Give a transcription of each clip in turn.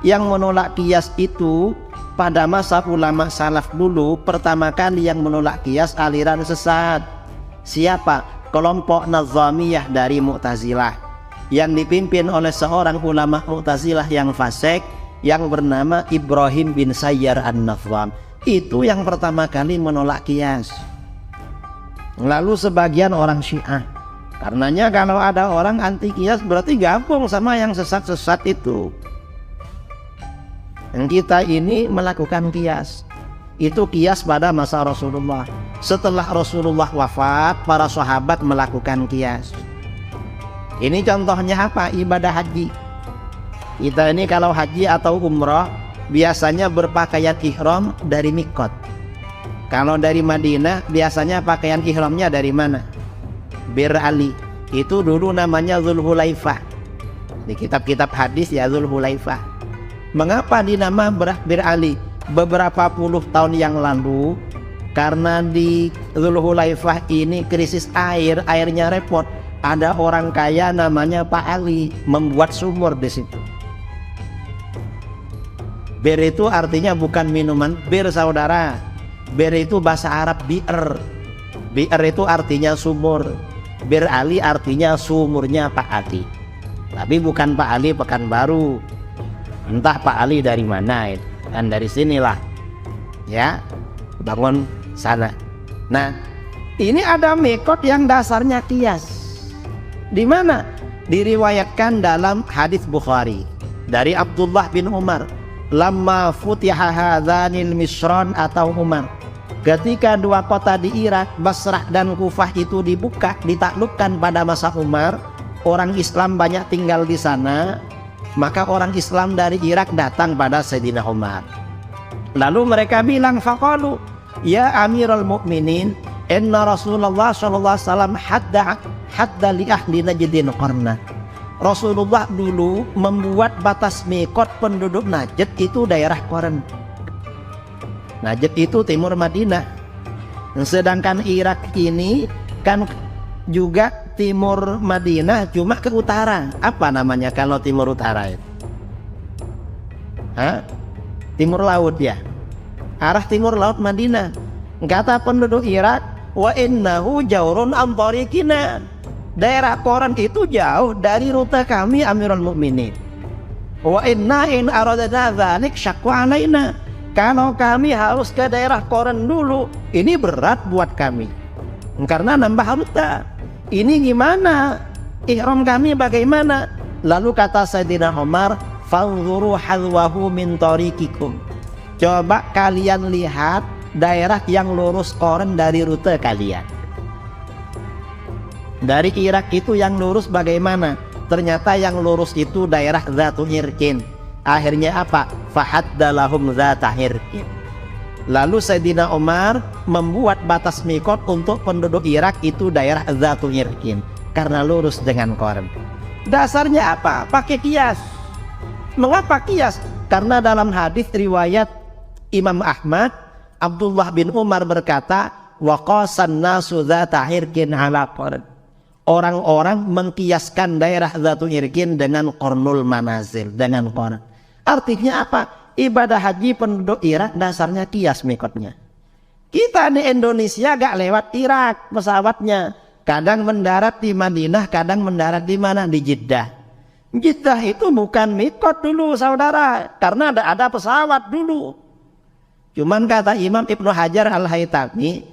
Yang menolak kias itu pada masa ulama salaf dulu, pertama kali yang menolak kias aliran sesat. Siapa? Kelompok Nazamiyah dari Mu'tazilah, yang dipimpin oleh seorang ulama Mu'tazilah yang fasik yang bernama Ibrahim bin Sayyar An-Nazam. Itu yang pertama kali menolak kias. Lalu sebagian orang Syiah, karenanya kalau ada orang anti kias berarti gabung sama yang sesat-sesat itu. Yang kita ini melakukan kias, itu kias pada masa Rasulullah. Setelah Rasulullah wafat, para sahabat melakukan kias. Ini contohnya apa? Ibadah haji. Kita ini kalau haji atau umrah biasanya berpakaian ihram dari mikot. Kalau dari Madinah biasanya pakaian ihramnya dari mana? Bir Ali. Itu dulu namanya Dzulhulaifah. Di kitab-kitab hadis ya Dzulhulaifah. Mengapa dinama Bir Ali? Beberapa puluh tahun yang lalu, karena di Dzulhulaifah ini krisis air, airnya repot. Ada orang kaya namanya Pak Ali membuat sumur di situ. Bir itu artinya bukan minuman bir, saudara. Bir itu bahasa Arab bi'r. Bi'r itu artinya sumur. Bir Ali artinya sumurnya Pak Ali. Tapi bukan Pak Ali Pekanbaru. Entah Pak Ali dari mana itu. Dan dari sinilah ya bangun sana. Nah, ini ada mikot yang dasarnya kias. Di mana? Diriwayatkan dalam hadis Bukhari dari Abdullah bin Umar. Lamma futiha hadzanil misran atau Umar. Ketika dua kota di Irak, Basrah dan Kufah itu dibuka, ditaklukkan pada masa Umar, orang Islam banyak tinggal di sana. Maka orang Islam dari Irak datang pada Sayyidina Umar. Lalu mereka bilang, faqalu ya Amirul Mukminin, inna Rasulullah sallallahu alaihi wasallam hadda li ahli Najdin qarna. Rasulullah dulu membuat batas mikot penduduk Najd itu daerah Qarn. Najd itu timur Madinah. Sedangkan Irak ini kan juga timur Madinah, cuma ke utara. Apa namanya kalau timur utara itu? Timur laut ya. Arah timur laut Madinah. Kata penduduk Irak, wa innahu jawrun an tariqina. Daerah Qarn itu jauh dari rute kami Amirul Mukminin. Wa inna in aradna dzalik syaqqa alaina. Kalau kami harus ke daerah Qarn dulu, ini berat buat kami. Karena nambah rute. Ini gimana? Ihram kami bagaimana? Lalu kata Sayyidina Umar, fanzuru halwahu min tariqikum. Coba kalian lihat daerah yang lurus Qarn dari rute kalian. Dari Irak itu yang lurus bagaimana? Ternyata yang lurus itu daerah Dzatu Irkin. Akhirnya apa? Fahadda lahum Dzata Irkin. Lalu Sayyidina Umar membuat batas mikot untuk penduduk Irak itu daerah Dzatu Irkin, karena lurus dengan Qarn. Dasarnya apa? Pakai kias. Mengapa kias? Karena dalam hadis riwayat Imam Ahmad, Abdullah bin Umar berkata, wa qasan nasu Dzata Irkin ala Qarn. Orang-orang mengkiaskan daerah Dzatu Irkin dengan Qarnul Manazil, dengan Qarn. Artinya apa? Ibadah haji penduduk Irak dasarnya kias mikotnya. Kita di Indonesia gak lewat Irak pesawatnya. Kadang mendarat di Madinah, kadang mendarat di mana? Di Jeddah. Jeddah itu bukan mikot dulu, saudara, karena ada pesawat dulu. Cuman kata Imam Ibnu Hajar Al-Haytami,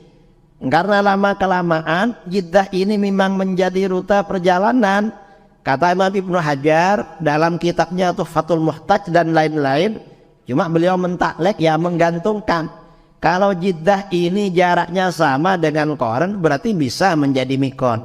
karena lama-kelamaan Jeddah ini memang menjadi rute perjalanan. Kata Imam Ibnu Hajar dalam kitabnya Tuhfatul Muhtaj dan lain-lain, cuma beliau mentaklek ya, menggantungkan. Kalau Jeddah ini jaraknya sama dengan Qarn, berarti bisa menjadi mikot.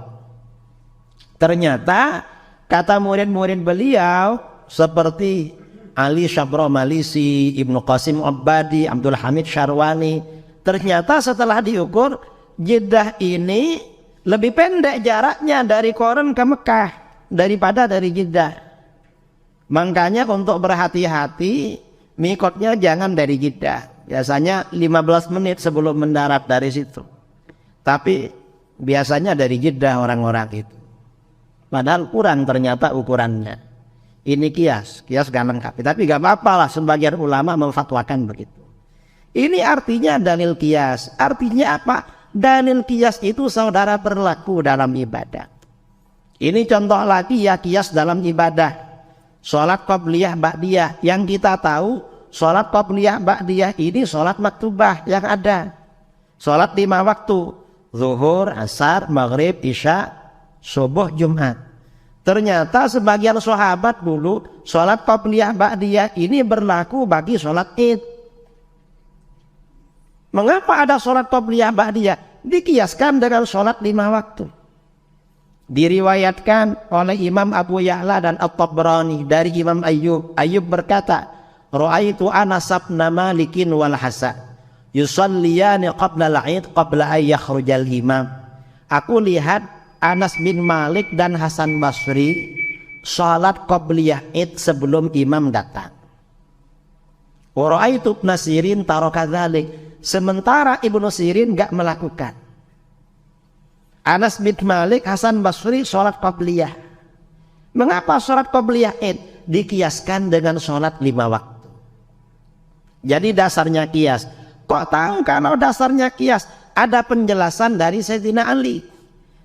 Ternyata kata murid-murid beliau seperti Ali Syabro Malisi, Ibnu Qasim Abbadi, Abdul Hamid Syarwani, ternyata setelah diukur Jeddah ini lebih pendek jaraknya dari Qarn ke Mekah daripada dari Jeddah. Makanya untuk berhati-hati, mikotnya jangan dari Jeddah. Biasanya 15 menit sebelum mendarat dari situ. Tapi biasanya dari Jeddah orang-orang itu. Padahal kurang ternyata ukurannya. Ini kias gak lengkap. Tapi gak apa-apa lah, sebagian ulama memfatwakan begitu. Ini artinya dalil kias. Artinya apa? Dalil kias itu saudara berlaku dalam ibadah. Ini contoh lagi ya kias dalam ibadah. Sholat qabliyah ba'diyah. Yang kita tahu sholat qabliyah ba'diyah ini sholat maktubah yang ada. Sholat 5 waktu. Zuhur, asar, maghrib, isya, subuh, Jumat. Ternyata sebagian sahabat dulu sholat qabliyah ba'diyah ini berlaku bagi sholat id. Mengapa ada sholat qabliyah ba'diyah? Dikiaskan dengan sholat 5 waktu. Diriwayatkan oleh Imam Abu Ya'la dan At-Tabrani dari Imam Ayyub. Ayyub berkata, Ra'aitu Anas bin Malikin wal Hasan yusalliyani qabla al-'id qabla an yakhrujal imam. Aku lihat Anas bin Malik dan Hasan Basri salat qabliyah id sebelum imam datang. Wa ra'aitu Ibnu Sirin taraka dzalik. Sementara Ibnu Sirin enggak melakukan. Anas bin Malik, Hasan Basri sholat qabliyah. Mengapa sholat qabliyah id dikiaskan dengan sholat 5 waktu? Jadi dasarnya kias. Kok tahu kalau dasarnya kias? Ada penjelasan dari Sayyidina Ali.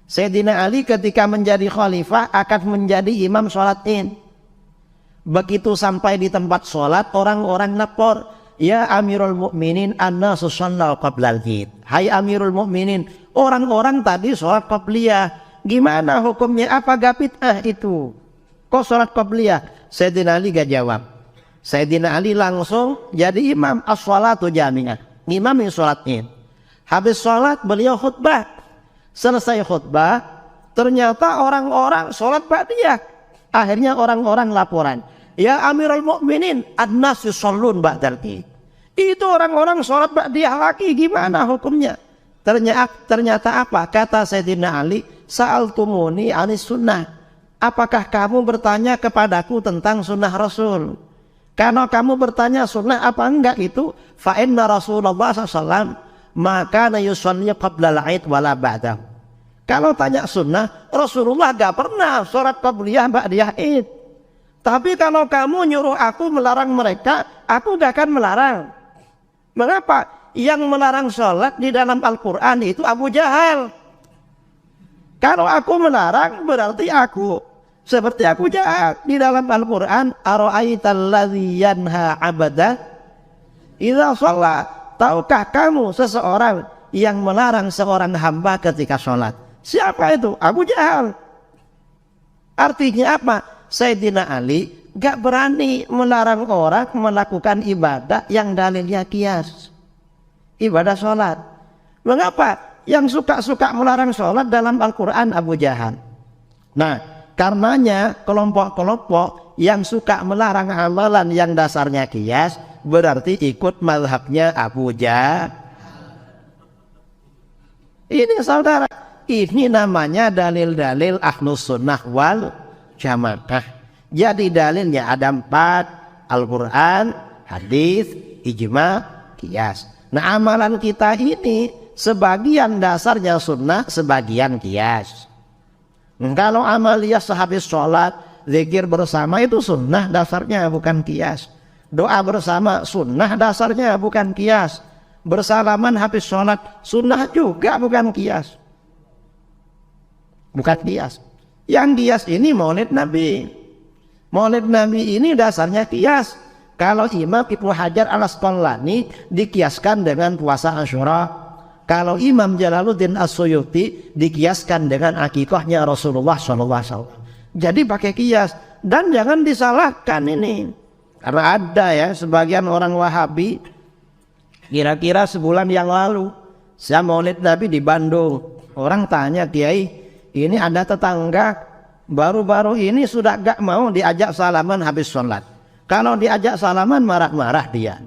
Sayyidina Ali ketika menjadi khalifah akan menjadi imam sholat id. Begitu sampai di tempat sholat, orang-orang lapor, ya Amirul Mukminin, an-nasu shallal qablal id. Hai Amirul Mukminin, orang-orang tadi sholat qabliyah. Gimana hukumnya? Apa gak bid'ah itu? Kok sholat qabliyah? Sayyidina Ali gak jawab. Sayyidina Ali langsung jadi imam as-sholatu jami'ah. Imam yang sholat id. Habis sholat beliau khutbah. Selesai khutbah, ternyata orang-orang sholat ba'diyah. Akhirnya orang-orang laporan, ya Amirul Mukminin, an-nas yushollun ba'dal id. Itu orang-orang sholat ba'diyah lagi, gimana hukumnya? Ternyata apa? Kata Sayyidina Ali, sa'altumuni anis sunnah. Apakah kamu bertanya kepadaku tentang sunnah Rasul? Kalau kamu bertanya sunnah apa enggak itu, fa inna Rasulullah SAW maka yusolli qabla al-'id wala ba'dahu. Kalau tanya sunnah, Rasulullah gak pernah sholat qabliyah ba'diyah id. Tapi kalau kamu nyuruh aku melarang mereka, aku gak akan melarang. Mengapa? Yang melarang sholat di dalam Al-Quran itu Abu Jahal. Kalau aku melarang berarti aku seperti Abu Jahal. Di dalam Al-Quran, ara'aital ladzi yanha 'abda idza shalla. Tahukah kamu seseorang yang melarang seorang hamba ketika sholat? Siapa itu? Abu Jahal. Artinya apa? Sayyidina Ali gak berani melarang orang melakukan ibadah yang dalilnya kias. Ibadah sholat. Mengapa? Yang suka-suka melarang sholat dalam Al-Quran Abu Jahal. Nah, karenanya kelompok-kelompok yang suka melarang amalan yang dasarnya kias berarti ikut mazhabnya Abu Jahal. Ini saudara, ini namanya dalil-dalil ahlus sunnah wal jamaah. Jadi dalilnya ada 4, Al-Quran, hadis, ijma, kias. Nah amalan kita ini sebagian dasarnya sunnah, sebagian kias. Kalau amaliyah sehabis sholat, zikir bersama itu sunnah dasarnya bukan kias. Doa bersama sunnah dasarnya bukan kias. Bersalaman habis sholat sunnah juga bukan kias. Bukan kias. Yang kias ini maulid Nabi. Maulid Nabi ini dasarnya kias. Kalau Imam Ibnu Hajar al-Asqalani dikiaskan dengan puasa Asyura. Kalau Imam Jalaluddin As-Suyuti dikiaskan dengan akikahnya Rasulullah SAW. Jadi pakai kias. Dan jangan disalahkan ini. Karena ada ya sebagian orang Wahabi. Kira-kira sebulan yang lalu saya maulid Nabi di Bandung. Orang tanya, Kiai, ini ada tetangga baru-baru ini sudah gak mau diajak salaman habis sholat. Kalau diajak salaman marah-marah dia.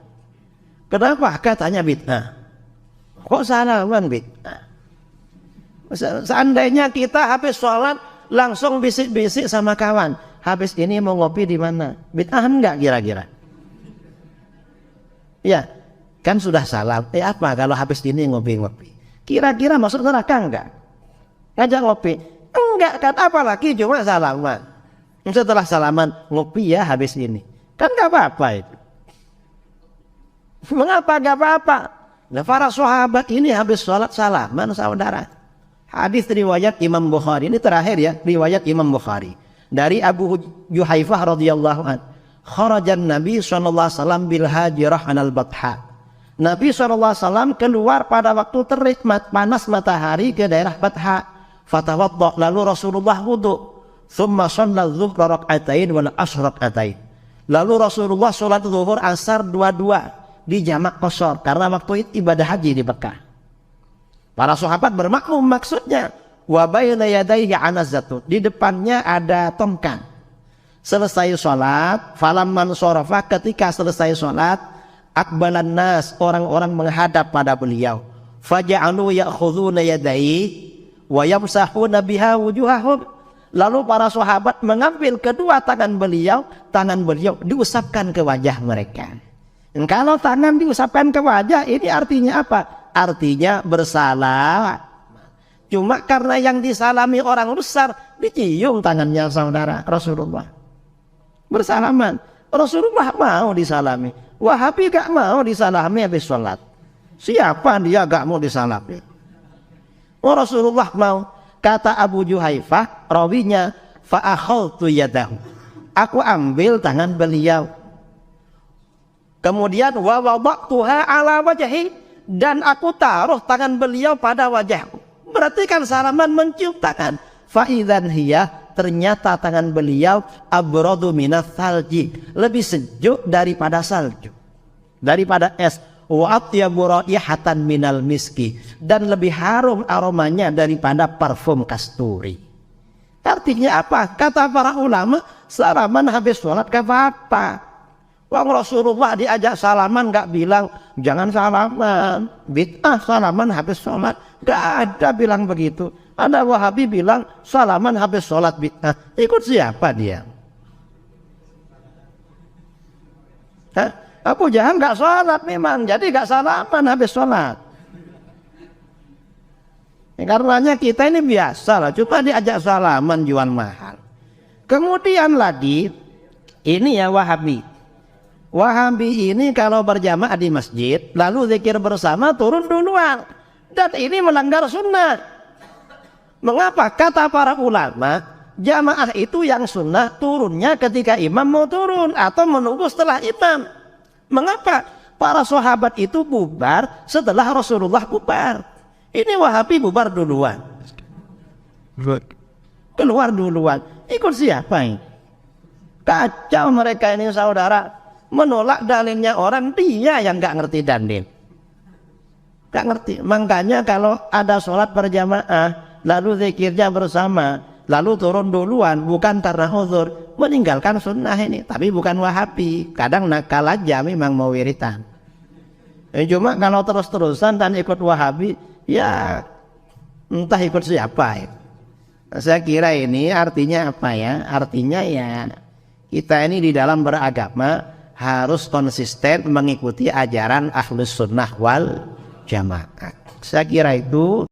Kenapa? Katanya bid'ah. Kok salaman bid'ah? Seandainya kita habis sholat langsung bisik-bisik sama kawan, habis ini mau ngopi di mana? Bid'ah enggak kira-kira? Ya, kan sudah salam. Apa kalau habis ini ngopi-ngopi? Kira-kira masuk neraka enggak? Ngajak ngopi? Enggak kan, apalagi cuma salaman. Setelah salaman, ngopi ya habis ini. Kan gak apa-apa itu. Mengapa gak apa-apa? Nah, para sahabat ini habis sholat salaman saudara. Hadis riwayat Imam Bukhari, ini terakhir ya, riwayat Imam Bukhari. Dari Abu Juhaifah radhiyallahu an. Kharajan Nabi SAW bil hajirah anal batha. Nabi SAW keluar pada waktu terik panas matahari ke daerah Batha. Fatawadda, lalu Rasulullah wudu. Thumma shalla dhuhra rak'atain wal asr rak'atain. Lalu Rasulullah sholat zuhur asar dua-dua di jamak qashar karena waktu itu ibadah haji di Mekah. Para sahabat bermakmum maksudnya. Wa bayna yadayhi anazatun, di depannya ada tongkat. Selesai sholat, falamman sharafa, ketika selesai sholat, akbalan nas, orang-orang menghadap pada beliau. Faja'alu ya'khudhuna yadayhi wa yamsahuna biha wujuhahum. Lalu para sahabat mengambil kedua tangan beliau diusapkan ke wajah mereka. Dan kalau tangan diusapkan ke wajah, ini artinya apa? Artinya bersalah. Cuma karena yang disalami orang besar, dicium tangannya saudara Rasulullah. Bersalaman. Rasulullah mau disalami. Wahabi gak mau disalami habis sholat. Siapa dia gak mau disalami? Oh, Rasulullah mau. Kata Abu Juhaifah, rawinya, fa'akhaltu yadahu. Aku ambil tangan beliau. Kemudian wa wada'tuha ala wajhi, dan aku taruh tangan beliau pada wajahku. Berarti kan salaman mencium tangan. Fa'idzan hiya, ternyata tangan beliau abradu minas salji, lebih sejuk daripada salju, daripada es. Wa atyabu raihatan minal miski, dan lebih harum aromanya daripada parfum kasturi. Artinya apa? Kata para ulama, salaman habis sholat gak apa-apa. Wong Rasulullah diajak salaman gak bilang jangan salaman, bid'ah salaman habis sholat. Gak ada bilang begitu. Ada Wahabi bilang salaman habis sholat bid'ah. Ikut siapa dia? Hah? Abu Jahal gak sholat memang, jadi gak salaman habis sholat. Karenanya kita ini biasa lah, cuma diajak salaman jual mahal. Kemudian lagi, ini ya Wahabi. Wahabi ini kalau berjamaah di masjid, lalu zikir bersama turun duluan. Dan ini melanggar sunnah. Mengapa? Kata para ulama, jamaah itu yang sunnah turunnya ketika imam mau turun atau menunggu setelah imam. Mengapa? Para sahabat itu bubar setelah Rasulullah bubar. Ini Wahabi bubar duluan. Keluar duluan. Ikut siapa ini? Kacau mereka ini saudara. Menolak dalilnya orang, dia yang gak ngerti dalil. Gak ngerti. Makanya kalau ada sholat berjamaah, lalu zikirnya bersama, lalu turun duluan, bukan karena uzur, meninggalkan sunnah ini. Tapi bukan Wahabi, kadang nakal aja memang mau wiritan. Cuma kalau terus-terusan dan ikut Wahabi, ya entah ikut siapa ya. Saya kira ini artinya apa ya? Artinya ya kita ini di dalam beragama harus konsisten mengikuti ajaran Ahlus Sunnah wal Jamaah. Saya kira itu